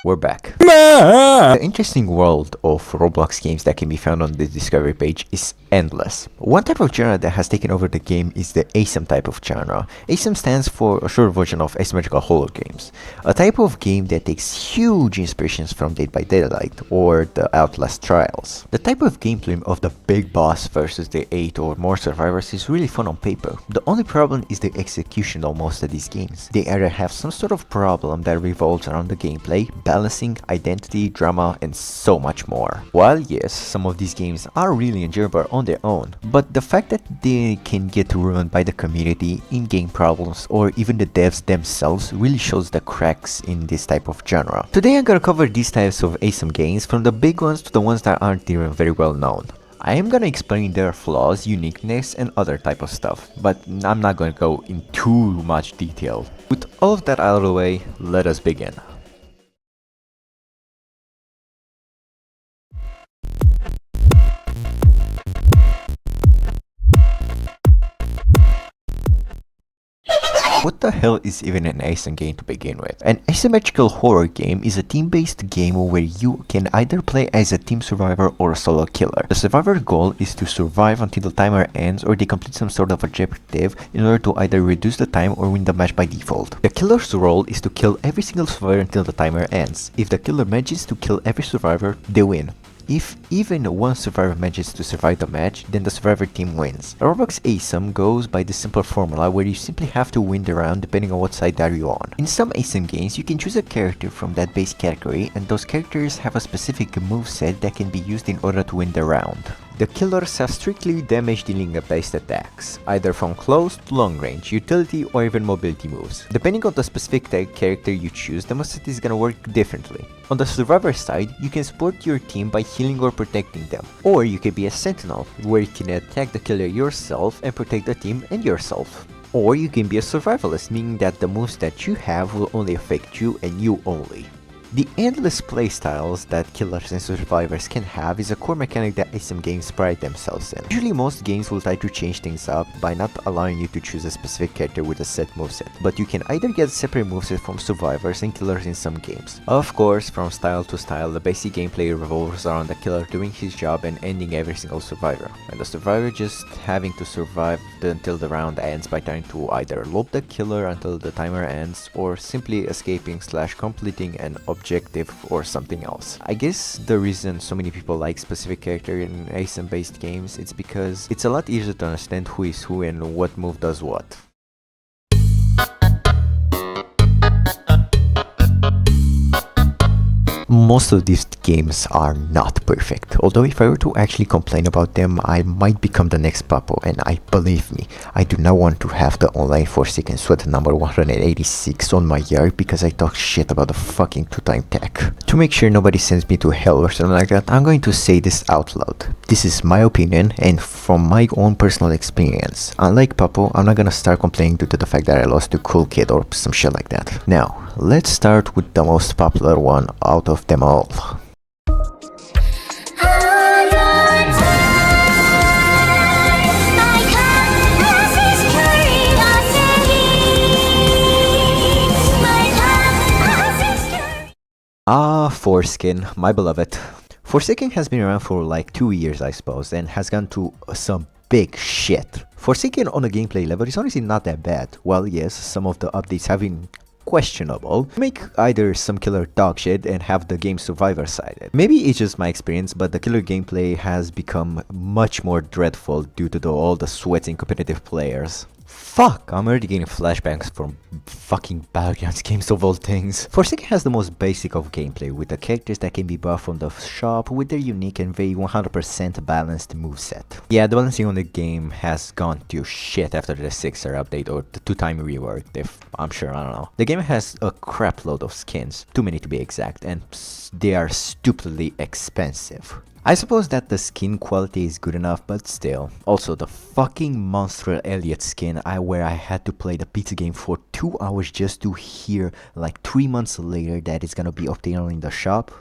we're back. The interesting world of Roblox games that can be found on the discovery page is endless. One type of genre that has taken over the game is the Asym type of genre. Asym stands for a short version of asymmetrical horror games, a type of game that takes huge inspirations from Dead by Daylight or the Outlast Trials. The type of gameplay of the big boss versus the 8 or more survivors is really fun on paper. The only problem is the execution of most of these games. They either have some sort of problem that revolves around the gameplay, balancing, identity, drama, and so much more. While yes, some of these games are really enjoyable on their own, but the fact that they can get ruined by the community, in-game problems, or even the devs themselves really shows the cracks in this type of genre. Today I'm gonna cover these types of Asym games, from the big ones to the ones that aren't even very well known. I am gonna explain their flaws, uniqueness, and other type of stuff, but I'm not gonna go in too much detail. With all of that out of the way, let us begin. What the hell is even an Asym game to begin with? An asymmetrical horror game is a team-based game where you can either play as a team survivor or a solo killer. The survivor's goal is to survive until the timer ends or they complete some sort of objective in order to either reduce the time or win the match by default. The killer's role is to kill every single survivor until the timer ends. If the killer manages to kill every survivor, they win. If even one survivor manages to survive the match, then the survivor team wins. Roblox Asym goes by this simple formula where you simply have to win the round depending on what side that you're on. In some Asym games, you can choose a character from that base category, and those characters have a specific moveset that can be used in order to win the round. The killers have strictly damage dealing based attacks, either from close to long range, utility, or even mobility moves. Depending on the specific character you choose, the moveset is gonna work differently. On the survivor side, you can support your team by healing or protecting them. Or you can be a sentinel, where you can attack the killer yourself and protect the team and yourself. Or you can be a survivalist, meaning that the moves that you have will only affect you and you only. The endless playstyles that killers and survivors can have is a core mechanic that Asym games pride themselves in. Usually most games will try to change things up by not allowing you to choose a specific character with a set moveset, but you can either get separate moveset from survivors and killers in some games. Of course, from style to style, the basic gameplay revolves around the killer doing his job and ending every single survivor, and the survivor just having to survive until the round ends by trying to either lob the killer until the timer ends, or simply escaping / completing an objective or something else. I guess the reason so many people like specific character in Asym based games, it's because it's a lot easier to understand who is who and what move does what. Most of these games are not perfect, although if I were to actually complain about them, I might become the next Papo, and believe me, I do not want to have the online Forsaken sweat number 186 on my yard because I talk shit about the fucking two-time tech. To make sure nobody sends me to hell or something like that, I'm going to say this out loud. This is my opinion and from my own personal experience. Unlike Papo, I'm not gonna start complaining due to the fact that I lost to Cool Kid or some shit like that. Now, let's start with the most popular one out of them all. Forskin, my beloved. Forsaken has been around for like 2 years, I suppose, and has gone to some big shit. Forsaken on a gameplay level is honestly not that bad. Well, yes, some of the updates have been questionable. Make either some killer dog shit and have the game survivor sided. Maybe it's just my experience, but the killer gameplay has become much more dreadful due to all the sweating competitive players. Fuck, I'm already getting flashbacks from fucking Battlegrounds games of all things. Forsaken has the most basic of gameplay, with the characters that can be bought from the shop with their unique and very 100% balanced moveset. Yeah, the balancing on the game has gone to shit after the 6-star update or the 2-time rework, if I'm sure, I don't know. The game has a crap load of skins, too many to be exact, and they are stupidly expensive. I suppose that the skin quality is good enough, but still. Also, the fucking Monster Elliot skin where I had to play the pizza game for 2 hours just to hear like 3 months later that it's gonna be updated in the shop.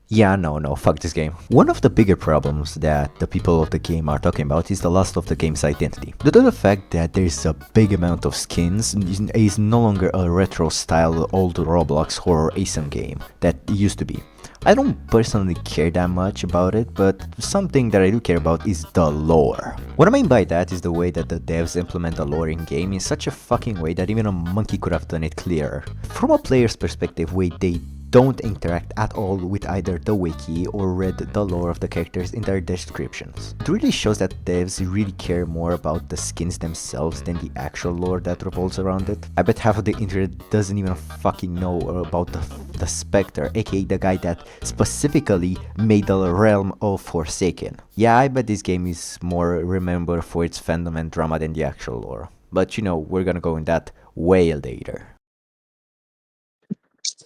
Yeah, no, fuck this game. One of the bigger problems that the people of the game are talking about is the loss of the game's identity. Due to the fact that there is a big amount of skins, it is no longer a retro style old Roblox Horror Asym game that it used to be. I don't personally care that much about it, but something that I do care about is the lore. What I mean by that is the way that the devs implement the lore in game in such a fucking way that even a monkey could have done it clearer. From a player's perspective, way they don't interact at all with either the wiki or read the lore of the characters in their descriptions. It really shows that devs really care more about the skins themselves than the actual lore that revolves around it. I bet half of the internet doesn't even fucking know about the Spectre, aka the guy that specifically made the realm of Forsaken. Yeah, I bet this game is more remembered for its fandom and drama than the actual lore. But you know, we're gonna go in that way later.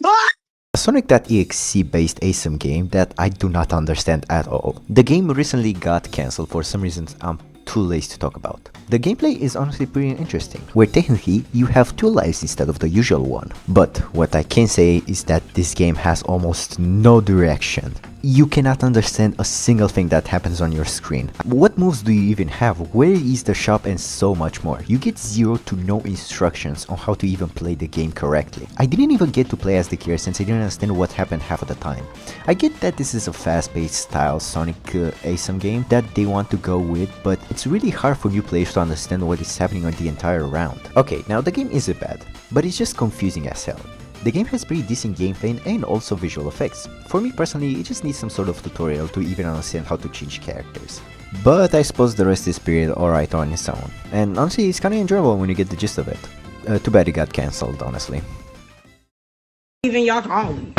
A Sonic.exe based Asym game that I do not understand at all. The game recently got cancelled for some reasons I'm too lazy to talk about. The gameplay is honestly pretty interesting, where technically you have two lives instead of the usual one. But what I can say is that this game has almost no direction. You cannot understand a single thing that happens on your screen. What moves do you even have? Where is the shop? And so much more. You get zero to no instructions on how to even play the game correctly. I didn't even get to play as the killer since I didn't understand what happened half of the time. I get that this is a fast-paced style Sonic Asym game that they want to go with, but it's really hard for new players to understand what is happening on the entire round. Okay, now the game isn't bad, but it's just confusing as hell. The game has pretty decent gameplay and also visual effects. For me personally, it just needs some sort of tutorial to even understand how to change characters. But I suppose the rest is pretty alright on its own. And honestly, it's kinda enjoyable when you get the gist of it. Too bad it got cancelled, honestly. Even y'all calling.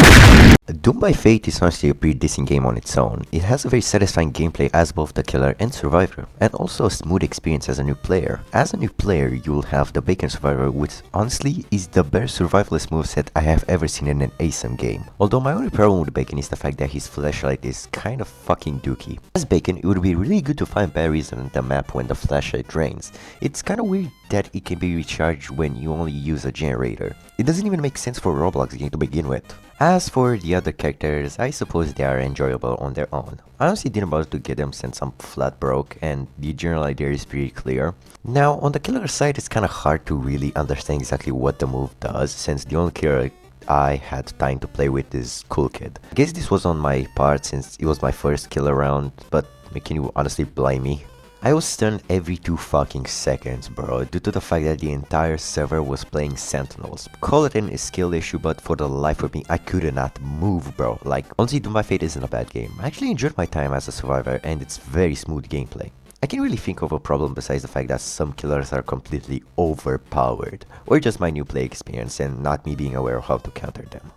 Doom by Fate is honestly a pretty decent game on its own. It has a very satisfying gameplay as both the killer and survivor, and also a smooth experience as a new player. As a new player, you will have the Bacon Survivor, which honestly is the best survivalist moveset I have ever seen in an Asym game. Although my only problem with Bacon is the fact that his flashlight is kind of fucking dookie. As Bacon, it would be really good to find batteries on the map when the flashlight drains. It's kinda weird that it can be recharged when you only use a generator. It doesn't even make sense for a Roblox game to begin with. As for the other characters, I suppose they are enjoyable on their own. I honestly didn't bother to get them since I'm flat broke and the general idea is pretty clear. Now, on the killer side, it's kinda hard to really understand exactly what the move does since the only killer I had time to play with is Cool Kid. I guess this was on my part since it was my first killer round, but can you honestly blame me? I was stunned every 2 fucking seconds, bro, due to the fact that the entire server was playing Sentinels. Call it a skill issue, but for the life of me, I could not move, bro. Like, honestly, Doom by Fate isn't a bad game. I actually enjoyed my time as a survivor, and it's very smooth gameplay. I can't really think of a problem besides the fact that some killers are completely overpowered, or just my new play experience and not me being aware of how to counter them.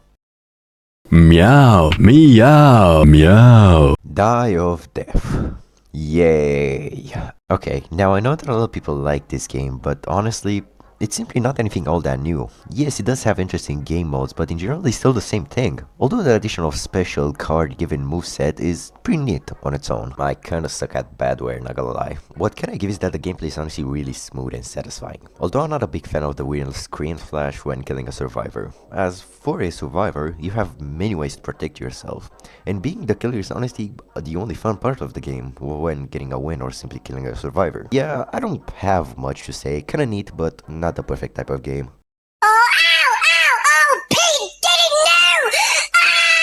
Meow, meow, meow. Die of Death. Yay! Okay, now I know that a lot of people like this game, but honestly, it's simply not anything all that new. Yes, it does have interesting game modes, but in general it's still the same thing. Although the addition of special card-given moveset is pretty neat on its own. I kinda suck at badware, not gonna lie. What can I give is that the gameplay is honestly really smooth and satisfying. Although I'm not a big fan of the weird screen flash when killing a survivor. As for a survivor, you have many ways to protect yourself. And being the killer is honestly the only fun part of the game when getting a win or simply killing a survivor. Yeah, I don't have much to say, kinda neat, but not the perfect type of game.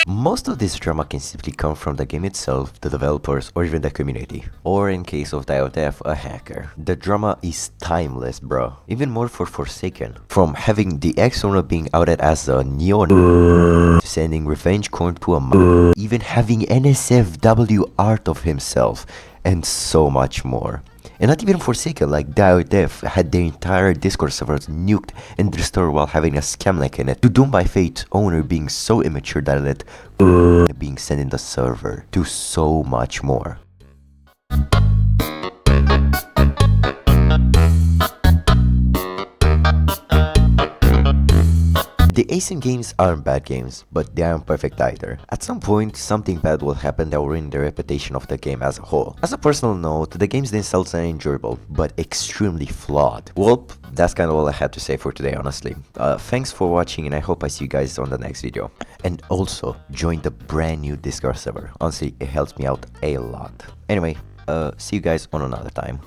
Most of this drama can simply come from the game itself, the developers, or even the community. Or in case of Die of Death, a hacker. The drama is timeless, bro. Even more for Forsaken. From having the ex-owner being outed as a neon to sending revenge coin to a even having NSFW art of himself, and so much more. And not even Forsaken, like Die of Death had their entire Discord servers nuked and restored while having a scam like in it, to Doom by Fate owner being so immature that it being sent in the server, to so much more. The Asym Games aren't bad games, but they aren't perfect either. At some point, something bad will happen that will ruin the reputation of the game as a whole. As a personal note, the games themselves are enjoyable, but extremely flawed. Well, that's kind of all I had to say for today, honestly. Thanks for watching, and I hope I see you guys on the next video. And also, join the brand new Discord server. Honestly, it helps me out a lot. Anyway, see you guys on another time.